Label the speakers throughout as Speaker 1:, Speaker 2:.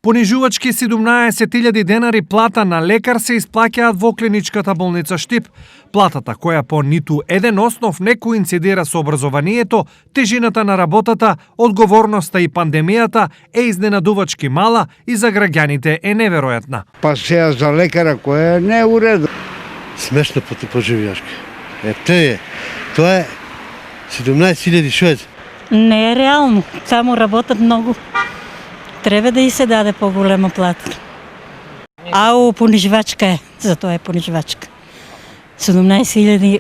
Speaker 1: Понижувачки 17.000 денари плата на лекар се исплаќаат во клиничката болница Штип. Платата која по ниту еден основ не коинцидира со образованието, тежината на работата, одговорноста и пандемијата е изненадувачки мала и за граѓаните е неверојатна.
Speaker 2: Па сега за лекара која не е уредно.
Speaker 3: Смешно по живејашки. Тоа е 17.000 швед.
Speaker 4: Не е реално. Само работат многу. Треба да и се даде по-голема плата. Ау, понижвачка е. Затоа е понижвачка. 17.000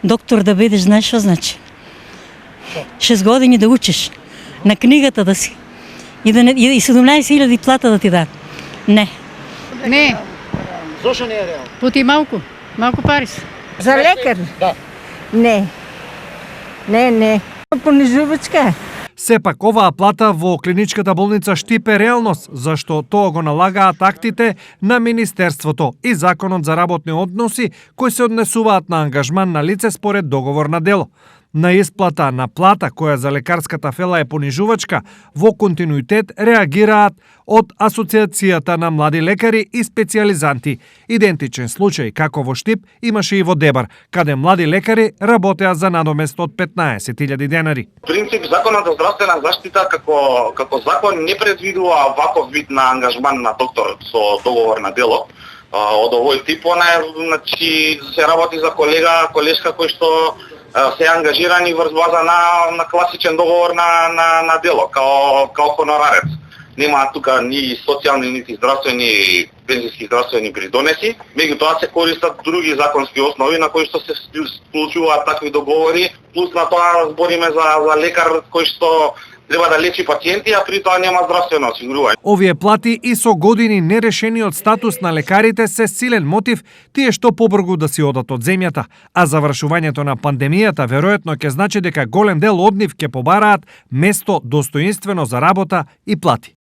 Speaker 4: доктор да бидеш, знаеш што значи? 6 години да учиш. На книгата да си. И 17.000 плата да ти дадат. Не.
Speaker 5: Не.
Speaker 3: Зошто не е реално?
Speaker 5: Пути малку. Малку пари се.
Speaker 6: За лекар?
Speaker 3: Да.
Speaker 6: Не. Не. Понижувачка е.
Speaker 1: Сепак оваа плата во клиничката болница Штип е реалност, зашто тоа го налагаат актите на Министерството и Законот за работни односи кои се однесуваат на ангажман на лице според договор на дело. На исплата на плата која за лекарската фела е понижувачка, во континуитет реагираат од Асоциацијата на млади лекари и специјализанти. Идентичен случај како во Штип имаше и во Дебар, каде млади лекари работеа за надомест од 15.000 денари.
Speaker 7: Принцип, Законот за здравствена заштита како закон не предвидува ваков вид на ангажман на докторот со договор на дело. Од овој тип, значи се работи за колешка кој што се ангажирани врз база на класичен договор на дело, као хонорарец. Нема тука ни социјални, нити здравствени, пензиски здравствени придонеси. Меѓутоа се користат други законски основи на кои што се склучуваат такви договори, плюс на тоа збориме за лекар кој што треба да лечи пациенти, а при тоа нема здравствено осигурување.
Speaker 1: Овие плати и со години нерешениот статус на лекарите се силен мотив тие што побргу да си одат од земјата, а завршувањето на пандемијата веројатно ќе значи дека голем дел од нив ќе побараат место достоинствено за работа и плати.